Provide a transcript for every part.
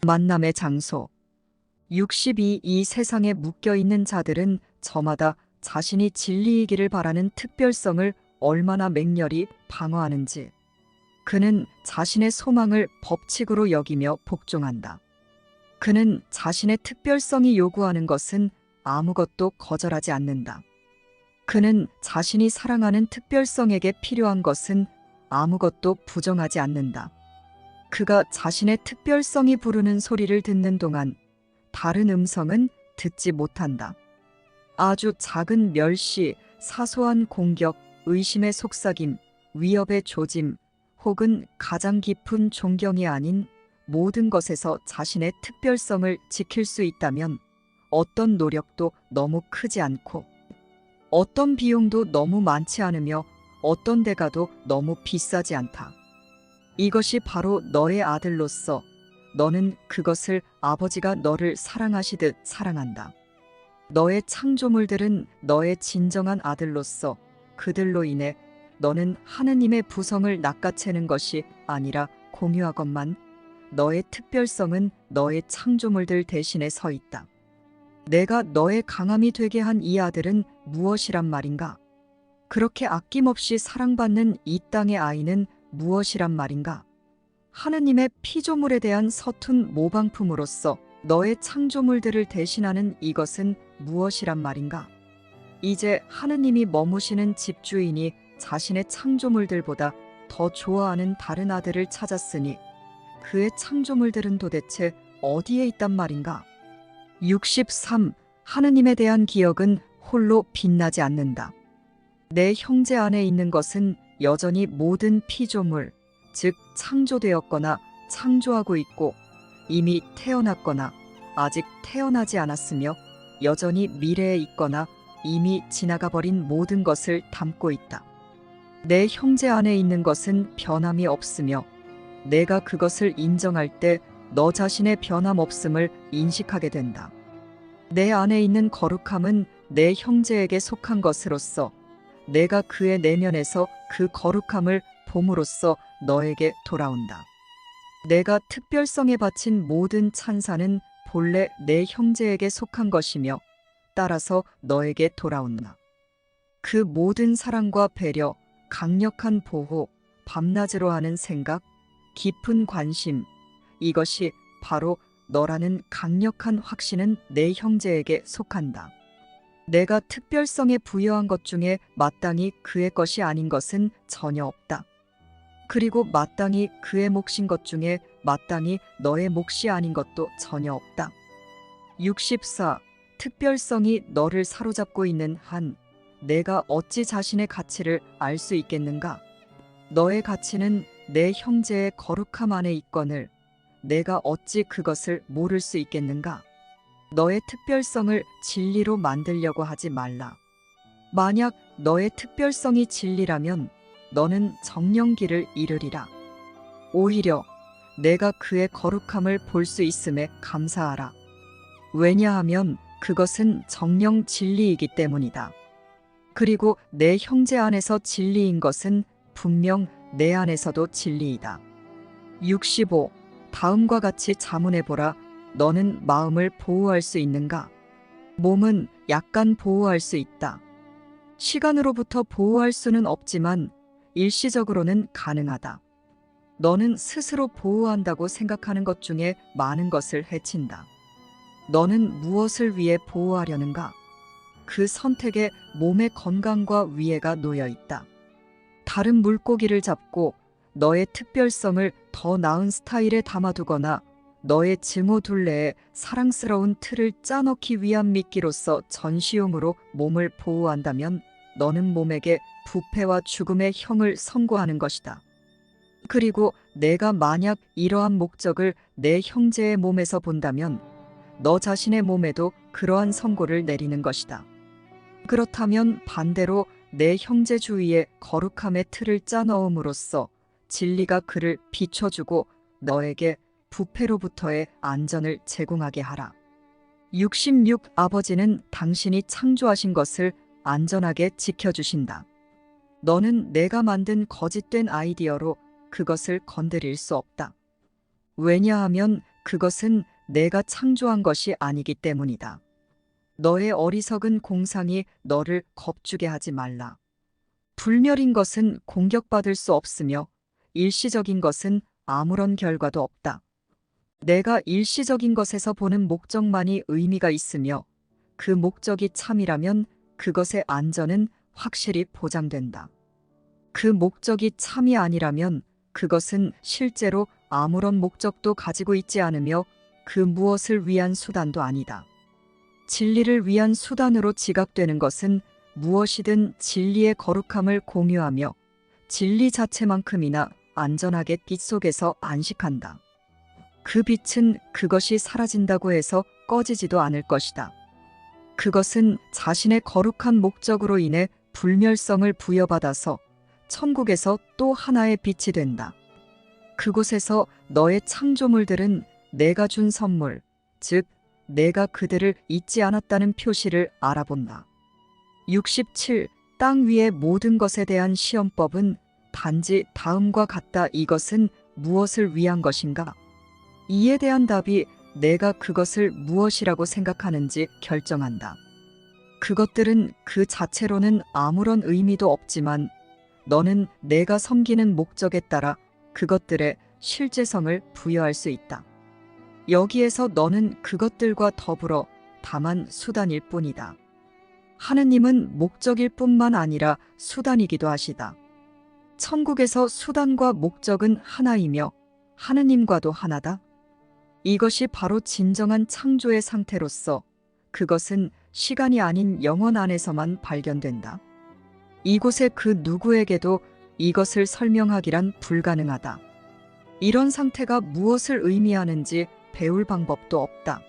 만남의 장소. 62. 이 세상에 묶여있는 자들은 저마다 자신이 진리이기를 바라는 특별성을 얼마나 맹렬히 방어하는지. 그는 자신의 소망을 법칙으로 여기며 복종한다. 그는 자신의 특별성이 요구하는 것은 아무것도 거절하지 않는다. 그는 자신이 사랑하는 특별성에게 필요한 것은 아무것도 부정하지 않는다. 그가 자신의 특별성이 부르는 소리를 듣는 동안 다른 음성은 듣지 못한다. 아주 작은 멸시, 사소한 공격, 의심의 속삭임, 위협의 조짐, 혹은 가장 깊은 존경이 아닌 모든 것에서 자신의 특별성을 지킬 수 있다면 어떤 노력도 너무 크지 않고 어떤 비용도 너무 많지 않으며 어떤 대가도 너무 비싸지 않다. 이것이 바로 너의 아들로서 너는 그것을 아버지가 너를 사랑하시듯 사랑한다. 너의 창조물들은 너의 진정한 아들로서 그들로 인해 너는 하느님의 부성을 낚아채는 것이 아니라 공유하건만 너의 특별성은 너의 창조물들 대신에 서 있다. 내가 너의 강함이 되게 한 이 아들은 무엇이란 말인가? 그렇게 아낌없이 사랑받는 이 땅의 아이는 무엇이란 말인가? 하느님의 피조물에 대한 서툰 모방품으로서 너의 창조물들을 대신하는 이것은 무엇이란 말인가? 이제 하느님이 머무시는 집주인이 자신의 창조물들보다 더 좋아하는 다른 아들을 찾았으니 그의 창조물들은 도대체 어디에 있단 말인가? 63. 하느님에 대한 기억은 홀로 빛나지 않는다. 내 형제 안에 있는 것은 여전히 모든 피조물, 즉 창조되었거나 창조하고 있고 이미 태어났거나 아직 태어나지 않았으며 여전히 미래에 있거나 이미 지나가 버린 모든 것을 담고 있다. 내 형제 안에 있는 것은 변함이 없으며 내가 그것을 인정할 때 너 자신의 변함없음을 인식하게 된다. 내 안에 있는 거룩함은 내 형제에게 속한 것으로서 내가 그의 내면에서 그 거룩함을 봄으로써 너에게 돌아온다. 내가 특별성에 바친 모든 찬사는 본래 내 형제에게 속한 것이며 따라서 너에게 돌아온다. 그 모든 사랑과 배려, 강력한 보호, 밤낮으로 하는 생각, 깊은 관심, 이것이 바로 너라는 강력한 확신은 내 형제에게 속한다. 내가 특별성에 부여한 것 중에 마땅히 그의 것이 아닌 것은 전혀 없다. 그리고 마땅히 그의 몫인 것 중에 마땅히 너의 몫이 아닌 것도 전혀 없다. 64. 특별성이 너를 사로잡고 있는 한 내가 어찌 자신의 가치를 알 수 있겠는가? 너의 가치는 내 형제의 거룩함 안에 있거늘 내가 어찌 그것을 모를 수 있겠는가? 너의 특별성을 진리로 만들려고 하지 말라. 만약 너의 특별성이 진리라면 너는 정령기를 이르리라. 오히려 내가 그의 거룩함을 볼 수 있음에 감사하라. 왜냐하면 그것은 정령 진리이기 때문이다. 그리고 내 형제 안에서 진리인 것은 분명 내 안에서도 진리이다. 65. 다음과 같이 자문해보라. 너는 마음을 보호할 수 있는가? 몸은 약간 보호할 수 있다. 시간으로부터 보호할 수는 없지만 일시적으로는 가능하다. 너는 스스로 보호한다고 생각하는 것 중에 많은 것을 해친다. 너는 무엇을 위해 보호하려는가? 그 선택에 몸의 건강과 위해가 놓여 있다. 다른 물고기를 잡고 너의 특별성을 더 나은 스타일에 담아두거나 너의 증오 둘레에 사랑스러운 틀을 짜넣기 위한 미끼로서 전시용으로 몸을 보호한다면 너는 몸에게 부패와 죽음의 형을 선고하는 것이다. 그리고 내가 만약 이러한 목적을 내 형제의 몸에서 본다면 너 자신의 몸에도 그러한 선고를 내리는 것이다. 그렇다면 반대로 내 형제 주위에 거룩함의 틀을 짜넣음으로써 진리가 그를 비춰주고 너에게 부패로부터의 안전을 제공하게 하라. 66. 아버지는 당신이 창조하신 것을 안전하게 지켜주신다. 너는 내가 만든 거짓된 아이디어로 그것을 건드릴 수 없다. 왜냐하면 그것은 내가 창조한 것이 아니기 때문이다. 너의 어리석은 공상이 너를 겁주게 하지 말라. 불멸인 것은 공격받을 수 없으며 일시적인 것은 아무런 결과도 없다. 내가 일시적인 것에서 보는 목적만이 의미가 있으며 그 목적이 참이라면 그것의 안전은 확실히 보장된다. 그 목적이 참이 아니라면 그것은 실제로 아무런 목적도 가지고 있지 않으며 그 무엇을 위한 수단도 아니다. 진리를 위한 수단으로 지각되는 것은 무엇이든 진리의 거룩함을 공유하며 진리 자체만큼이나 안전하게 빛 속에서 안식한다. 그 빛은 그것이 사라진다고 해서 꺼지지도 않을 것이다. 그것은 자신의 거룩한 목적으로 인해 불멸성을 부여받아서 천국에서 또 하나의 빛이 된다. 그곳에서 너의 창조물들은 내가 준 선물, 즉 내가 그들을 잊지 않았다는 표시를 알아본다. 67. 땅 위의 모든 것에 대한 시험법은 단지 다음과 같다. 이것은 무엇을 위한 것인가? 이에 대한 답이 내가 그것을 무엇이라고 생각하는지 결정한다. 그것들은 그 자체로는 아무런 의미도 없지만 너는 내가 섬기는 목적에 따라 그것들의 실제성을 부여할 수 있다. 여기에서 너는 그것들과 더불어 다만 수단일 뿐이다. 하느님은 목적일 뿐만 아니라 수단이기도 하시다. 천국에서 수단과 목적은 하나이며 하느님과도 하나다. 이것이 바로 진정한 창조의 상태로서 그것은 시간이 아닌 영원 안에서만 발견된다. 이곳의 그 누구에게도 이것을 설명하기란 불가능하다. 이런 상태가 무엇을 의미하는지 배울 방법도 없다.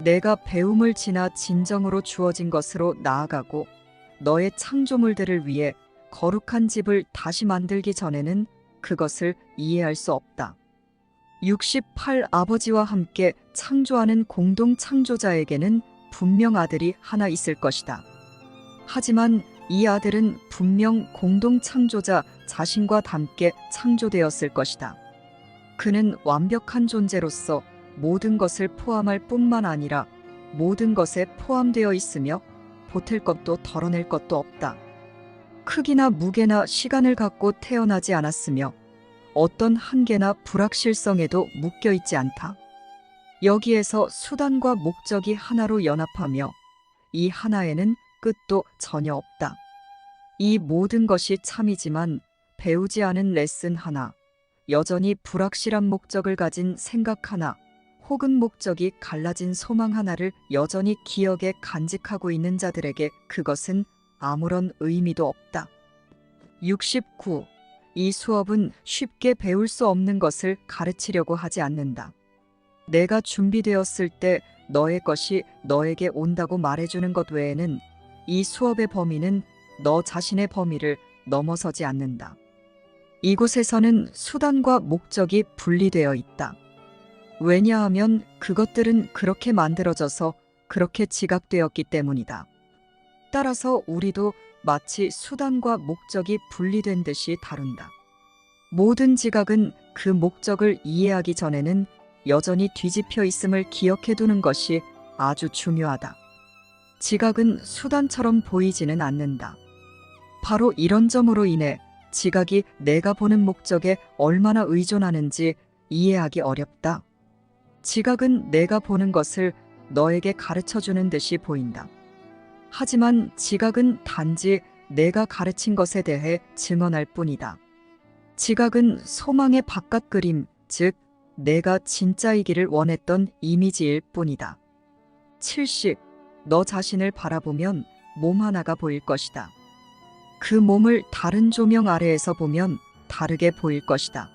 내가 배움을 지나 진정으로 주어진 것으로 나아가고 너의 창조물들을 위해 거룩한 집을 다시 만들기 전에는 그것을 이해할 수 없다. 68. 아버지와 함께 창조하는 공동 창조자에게는 분명 아들이 하나 있을 것이다. 하지만 이 아들은 분명 공동 창조자 자신과 함께 창조되었을 것이다. 그는 완벽한 존재로서 모든 것을 포함할 뿐만 아니라 모든 것에 포함되어 있으며 보탤 것도 덜어낼 것도 없다. 크기나 무게나 시간을 갖고 태어나지 않았으며 어떤 한계나 불확실성에도 묶여 있지 않다. 여기에서 수단과 목적이 하나로 연합하며 이 하나에는 끝도 전혀 없다. 이 모든 것이 참이지만 배우지 않은 레슨 하나, 여전히 불확실한 목적을 가진 생각 하나, 혹은 목적이 갈라진 소망 하나를 여전히 기억에 간직하고 있는 자들에게 그것은 아무런 의미도 없다. 69. 이 수업은 쉽게 배울 수 없는 것을 가르치려고 하지 않는다. 내가 준비되었을 때 너의 것이 너에게 온다고 말해주는 것 외에는 이 수업의 범위는 너 자신의 범위를 넘어서지 않는다. 이곳에서는 수단과 목적이 분리되어 있다. 왜냐하면 그것들은 그렇게 만들어져서 그렇게 지각되었기 때문이다. 따라서 우리도 마치 수단과 목적이 분리된 듯이 다룬다. 모든 지각은 그 목적을 이해하기 전에는 여전히 뒤집혀 있음을 기억해 두는 것이 아주 중요하다. 지각은 수단처럼 보이지는 않는다. 바로 이런 점으로 인해 지각이 내가 보는 목적에 얼마나 의존하는지 이해하기 어렵다. 지각은 내가 보는 것을 너에게 가르쳐주는 듯이 보인다. 하지만 지각은 단지 내가 가르친 것에 대해 증언할 뿐이다. 지각은 소망의 바깥 그림, 즉 내가 진짜이기를 원했던 이미지일 뿐이다. 70. 너 자신을 바라보면 몸 하나가 보일 것이다. 그 몸을 다른 조명 아래에서 보면 다르게 보일 것이다.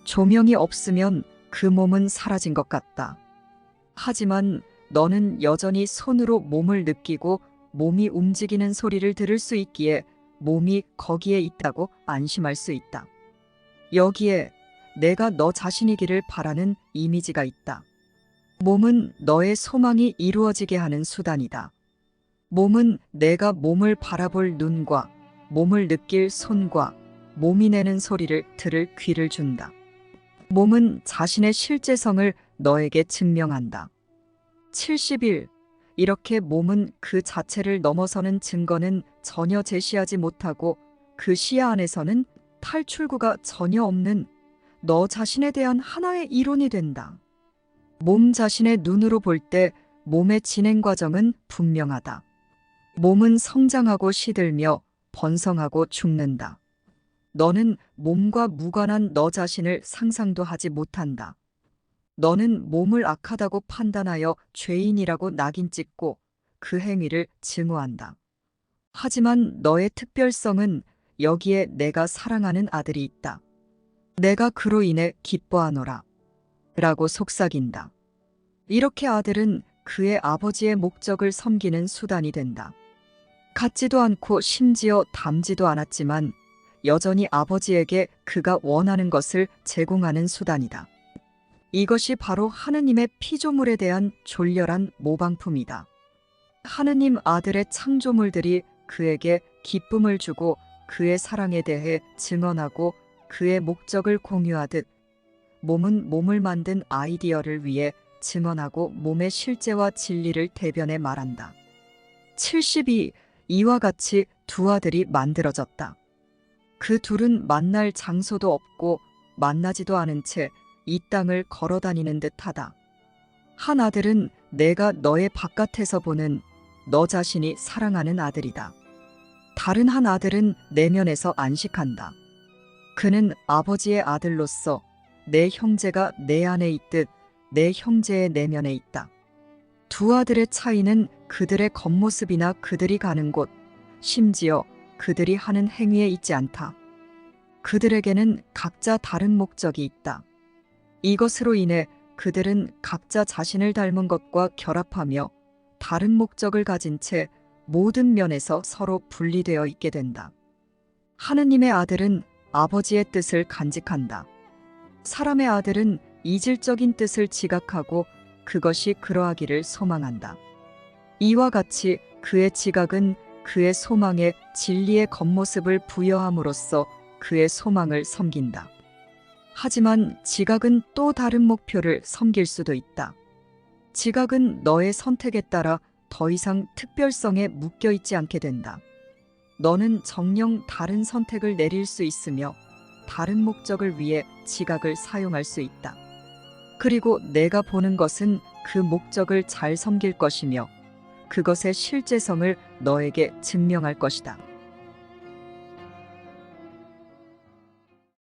조명이 없으면 그 몸은 사라진 것 같다. 하지만 너는 여전히 손으로 몸을 느끼고 몸이 움직이는 소리를 들을 수 있기에 몸이 거기에 있다고 안심할 수 있다. 여기에 내가 너 자신이기를 바라는 이미지가 있다. 몸은 너의 소망이 이루어지게 하는 수단이다. 몸은 내가 몸을 바라볼 눈과 몸을 느낄 손과 몸이 내는 소리를 들을 귀를 준다. 몸은 자신의 실제성을 너에게 증명한다. 70일. 이렇게 몸은 그 자체를 넘어서는 증거는 전혀 제시하지 못하고 그 시야 안에서는 탈출구가 전혀 없는 너 자신에 대한 하나의 이론이 된다. 몸 자신의 눈으로 볼 때 몸의 진행 과정은 분명하다. 몸은 성장하고 시들며 번성하고 죽는다. 너는 몸과 무관한 너 자신을 상상도 하지 못한다. 너는 몸을 악하다고 판단하여 죄인이라고 낙인 찍고 그 행위를 증오한다. 하지만 너의 특별성은 여기에 내가 사랑하는 아들이 있다. 내가 그로 인해 기뻐하노라. 라고 속삭인다. 이렇게 아들은 그의 아버지의 목적을 섬기는 수단이 된다. 갖지도 않고 심지어 닮지도 않았지만 여전히 아버지에게 그가 원하는 것을 제공하는 수단이다. 이것이 바로 하느님의 피조물에 대한 졸렬한 모방품이다. 하느님 아들의 창조물들이 그에게 기쁨을 주고 그의 사랑에 대해 증언하고 그의 목적을 공유하듯 몸은 몸을 만든 아이디어를 위해 증언하고 몸의 실제와 진리를 대변해 말한다. 72. 이와 같이 두 아들이 만들어졌다. 그 둘은 만날 장소도 없고 만나지도 않은 채 이 땅을 걸어 다니는 듯하다. 한 아들은 내가 너의 바깥에서 보는 너 자신이 사랑하는 아들이다. 다른 한 아들은 내면에서 안식한다. 그는 아버지의 아들로서 내 형제가 내 안에 있듯 내 형제의 내면에 있다. 두 아들의 차이는 그들의 겉모습이나 그들이 가는 곳, 심지어 그들이 하는 행위에 있지 않다. 그들에게는 각자 다른 목적이 있다. 이것으로 인해 그들은 각자 자신을 닮은 것과 결합하며 다른 목적을 가진 채 모든 면에서 서로 분리되어 있게 된다. 하느님의 아들은 아버지의 뜻을 간직한다. 사람의 아들은 이질적인 뜻을 지각하고 그것이 그러하기를 소망한다. 이와 같이 그의 지각은 그의 소망에 진리의 겉모습을 부여함으로써 그의 소망을 섬긴다. 하지만 지각은 또 다른 목표를 섬길 수도 있다. 지각은 너의 선택에 따라 더 이상 특별성에 묶여 있지 않게 된다. 너는 정녕 다른 선택을 내릴 수 있으며 다른 목적을 위해 지각을 사용할 수 있다. 그리고 내가 보는 것은 그 목적을 잘 섬길 것이며 그것의 실제성을 너에게 증명할 것이다.